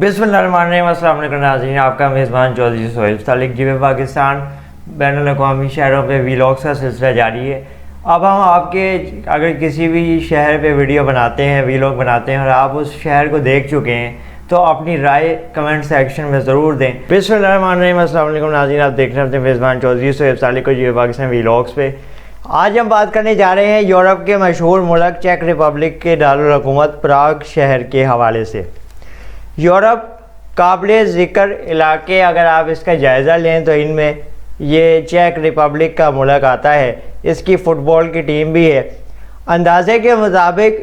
बिस्मिल्लाहिर्रहमानिर्रहीम। अस्सलाम वालेकुम नाज़रीन, आपका मेज़बान चौधरी सोहेल तालिक जीव पाकिस्तान बैनुल अक़वामी शहरों पे वीलॉग्स का सिलसिला जारी है। अब हम आपके अगर किसी भी शहर पे वीडियो बनाते हैं, वीलॉग बनाते हैं और आप उस शहर को देख चुके हैं तो अपनी राय कमेंट सेक्शन में ज़रूर दें। बिस्मिल्लाहिर्रहमानिर्रहीम। अस्सलाम वालेकुम नाज़रीन, आप देख रहे हैं अपने मेज़बान चौधरी सोहेल तालिक को जीव पाकिस्तान वीलॉग्स पे। आज हम बात करने जा रहे हैं यूरोप के मशहूर मुल्क चेक रिपब्लिक के दारुल हुकूमत प्राग शहर के हवाले से। यूरोप काबिल ज़िक्र इलाके अगर आप इसका जायज़ा लें तो इनमें ये चेक रिपब्लिक का मुल्क आता है। इसकी फ़ुटबॉल की टीम भी है। अंदाज़े के मुताबिक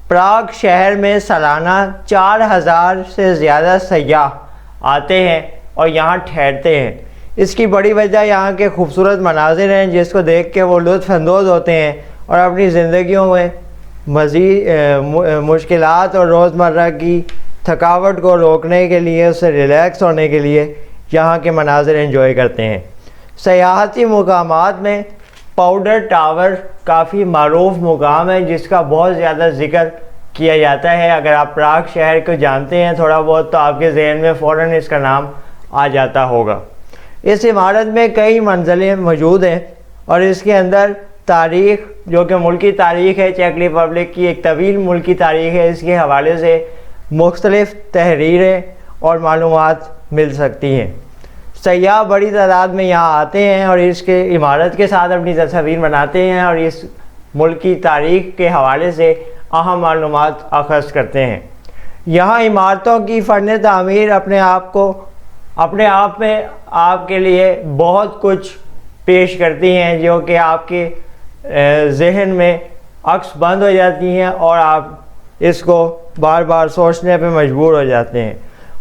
प्राग शहर में सालाना 4000 से ज़्यादा सयाह आते हैं और यहाँ ठहरते हैं। इसकी बड़ी वजह यहाँ के खूबसूरत मनाज़िर हैं जिसको देख के वो लुत्फ़अंदोज़ होते हैं और अपनी ज़िंदगियों में मज़ीद मुश्किलात और रोज़मर्रा की थकावट को रोकने के लिए, उससे रिलैक्स होने के लिए यहाँ के मनाज़िर एंजॉय करते हैं। सयाहती मुकामात में पाउडर टावर काफ़ी मारूफ मुकाम है जिसका बहुत ज़्यादा ज़िक्र किया जाता है। अगर आप प्राग शहर को जानते हैं थोड़ा बहुत तो आपके ज़हन में फ़ौरन इसका नाम आ जाता होगा। इस इमारत में कई मंजिलें मौजूद हैं और इसके अंदर तारीख़ जो कि मुल्की तारीख़ है, चेक रिपब्लिक की एक तवील मुल्की तारीख़ है, इसके हवाले से मुख्तलिफ़ तहरीरें और मालूमात मिल सकती हैं। सयाह बड़ी तादाद में यहाँ आते हैं और इसके इमारत के साथ अपनी तस्वीर बनाते हैं और इस मुल्क की तारीख़ के हवाले से अहम मालूमात अख़ज़ करते हैं। यहाँ इमारतों की फ़न तामीर अपने आप में आपके लिए बहुत कुछ पेश करती हैं जो कि आपके ज़हन में अक्स बंद हो जाती हैं और आप इसको बार बार सोचने पे मजबूर हो जाते हैं।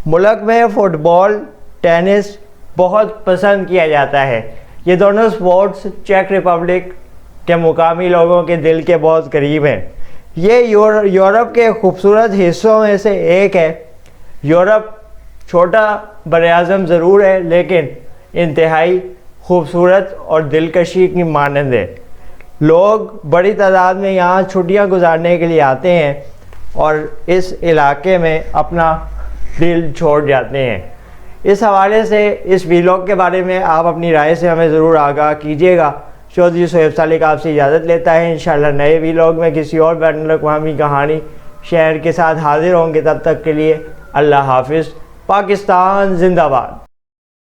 मुल्क में फ़ुटबॉल, टेनिस बहुत पसंद किया जाता है। ये दोनों स्पोर्ट्स चेक रिपब्लिक के मुकामी लोगों के दिल के बहुत करीब हैं। ये यूरोप के खूबसूरत हिस्सों में से एक है। यूरोप छोटा बरआज़म ज़रूर है लेकिन इंतहाई खूबसूरत और दिलकशी की मानंद है। लोग बड़ी तादाद में यहाँ छुट्टियाँ गुजारने के लिए आते हैं और इस इलाके में अपना दिल छोड़ जाते हैं। इस हवाले से इस वीलॉग के बारे में आप अपनी राय से हमें ज़रूर आगाह कीजिएगा। चौधरी सोहेल तालिक आपसे इजाज़त लेता है। इंशाअल्लाह नए वीलॉग में किसी और बैनुल अक़वामी कहानी शहर के साथ हाज़िर होंगे। तब तक के लिए अल्लाह हाफ़िज़। पाकिस्तान ज़िंदाबाद।